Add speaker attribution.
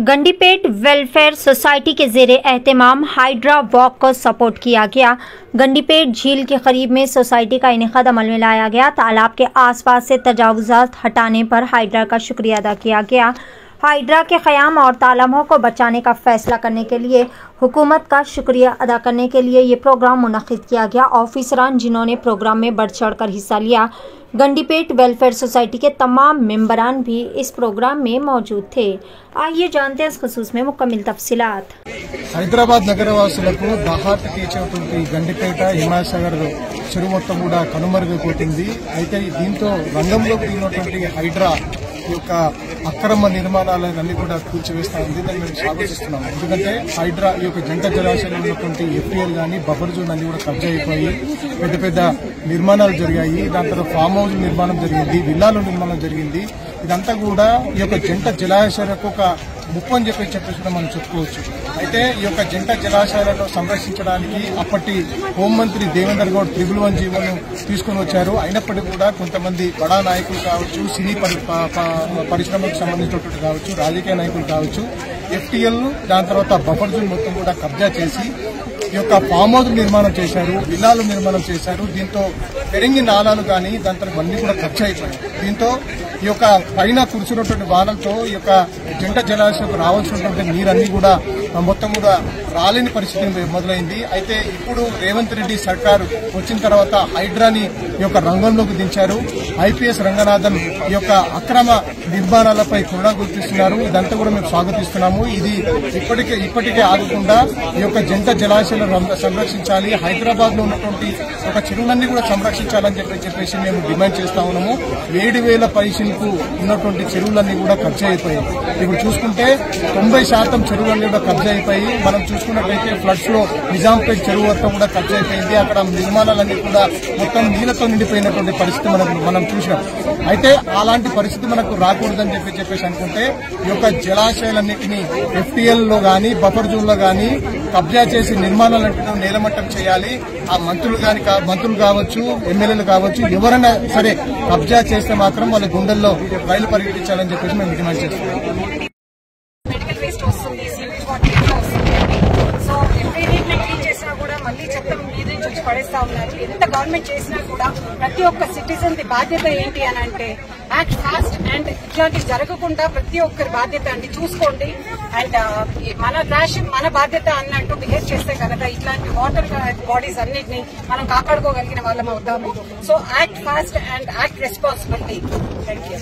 Speaker 1: Gandipet welfare society के ज़ेरे एहतमाम hydra walk को सपोर्ट किया गया। गंडीपेट झील के करीब में सोसाइटी का इनेकाद अमल में लाया गया। तालाब के आसपास से तजावुज़ात हटाने पर हाइड्रा का शुक्रिया अदा किया गया। हाइड्रा के क़याम और तालाबों को बचाने का फैसला करने के लिए हुकूमत का शुक्रिया अदा करने के लिए ये प्रोग्राम मुनक़िद किया गया। ऑफिसरान जिन्होंने प्रोग्राम में बढ़ चढ़ कर हिस्सा लिया, गंडीपेट वेलफेयर सोसाइटी के तमाम मेंबरान भी इस प्रोग्राम में मौजूद थे। आइए जानते हैं इस खुसूस में मुकम्मिल तफसीलात।
Speaker 2: హైదరాబాద్ నగరవాసులకు దాహార్తి తీర్చేటువంటి గండిపేట హిమాయత్ చెరువు మొత్తం కూడా కనుమరుగైపోతుంది. అయితే దీంతో రంగంలోకి దిగినటువంటి హైడ్రా ఈ యొక్క అక్రమ నిర్మాణాలన్నీ కూడా కూల్చివేస్తా ఉంది. దాన్ని మేము స్వాగతిస్తున్నాం. ఎందుకంటే హైడ్రా ఈ యొక్క జంట జలాశయంలో ఉన్నటువంటి ఎఫ్టీఎల్ గానీ బఫర్ జోన్ అన్ని కూడా కబ్జా అయిపోయి పెద్ద పెద్ద నిర్మాణాలు జరిగాయి. దాని తర్వాత ఫామ్ హౌస్ నిర్మాణం జరిగింది, విల్లాల నిర్మాణం జరిగింది. ఇదంతా కూడా ఈ యొక్క జంట జలాశయాలకు ఒక ముప్పు అని చెప్పేసి మనం చెప్పుకోవచ్చు. అయితే ఈ యొక్క జంట జలాశయాలను సంరక్షించడానికి అప్పటి హోంమంత్రి దేవేందర్ గౌడ్ 111 జీవోను తీసుకుని వచ్చారు. అయినప్పటికీ కూడా కొంతమంది బడా నాయకులు కావచ్చు, సినీ పరిశ్రమకు సంబంధించినటువంటి కావచ్చు, రాజకీయ నాయకులు కావచ్చు, ఎఫ్టీఎల్ దాని తర్వాత బఫర్ జోన్ మొత్తం కూడా కబ్జా చేసి ఈ యొక్క ఫామ్ హౌస్ నిర్మాణం చేశారు, విల్లాలు నిర్మాణం చేశారు. దీంతో పెరింగి నాలాలు కానీ దాని తర్వాత అన్ని కూడా ఖర్చు అయిపోయాయి. దీంతో ఈ యొక్క పైన కురిసినటువంటి వానలతో ఈ యొక్క జంట జలాశయంకు రావాల్సినటువంటి నీరన్నీ కూడా మొత్తం కూడా రాలేని పరిస్థితి మొదలైంది. అయితే ఇప్పుడు రేవంత్ రెడ్డి సర్కారు వచ్చిన తర్వాత హైడ్రాని ఈ యొక్క రంగంలోకి దించారు. ఐపీఎస్ రంగనాథన్ ఈ యొక్క అక్రమ నిర్మాణాలపై కూడా గుర్తిస్తున్నారు. ఇదంతా కూడా మేము స్వాగతిస్తున్నాము. ఇది ఇప్పటికే ఆగకుండా ఈ యొక్క జంట జలాశయాలను సంరక్షించాలి, హైదరాబాద్ లో ఉన్నటువంటి ఒక చెరువులన్నీ కూడా సంరక్షించాలని చెప్పేసి మేము డిమాండ్ చేస్తా ఉన్నాము. 7,000 పైసలకు ఉన్నటువంటి చెరువులన్నీ కూడా కబ్జా అయిపోయాయి. ఇప్పుడు చూసుకుంటే 90% చెరువులన్నీ కూడా కబ్జా అయిపోయి, మనం చూసుకున్నట్లయితే ఫ్లడ్స్ లో నిజాంపేట్ చెరువు మొత్తం కూడా కబ్జా అయిపోయింది. అక్కడ నిర్మాణాలన్నీ కూడా మొత్తం నీళ్లతో నిండిపోయినటువంటి పరిస్థితి మనం చూసినాం. అయితే అలాంటి పరిస్థితి మనకు రాకూడదని చెప్పేసి అనుకుంటే ఈ యొక్క జలాశయాలన్నింటినీ ఎఫ్టీఎల్ లో గానీ బఫర్ జోన్ లో గానీ కబ్జా చేసి నిర్మాణాలన్నింటినీ నేలమట్టం చేయాలి. ఆ మంత్రులు కావచ్చు, ఎమ్మెల్యేలు కావచ్చు, ఎవరైనా సరే కబ్జా చేస్తే మాత్రం వాళ్ళ గుండెల్లో రైలు పరిగెట్టించాలని చెప్పేసి మేము డిమాండ్ చేస్తున్నాం.
Speaker 3: మెడికల్ వేస్ట్ వస్తుంది, సివిల్ వాటర్ వస్తుంది. సో ఎవ్రీడే క్లీన్ చేసినా కూడా మళ్ళీ చెత్త మీద నుంచి వచ్చి పడేస్తా ఉన్నారు. ఎంత గవర్నమెంట్ చేసినా కూడా ప్రతి ఒక్క సిటిజన్ ది బాధ్యత ఏంటి అని అంటే యాక్ట్ ఫాస్ట్ అండ్ ఇట్లాంటివి జరగకుండా ప్రతి ఒక్కరి బాధ్యత అండి చూసుకోండి. అండ్ మన ట్రాష్ మన బాధ్యత అన్నట్టు బిహేవ్ చేస్తే కనుక ఇట్లాంటి వాటర్ బాడీస్ అన్నిటిని మనం కాపాడుకోగలిగిన వాళ్ళం అవుతాము. So act fast and act responsibility. Thank you.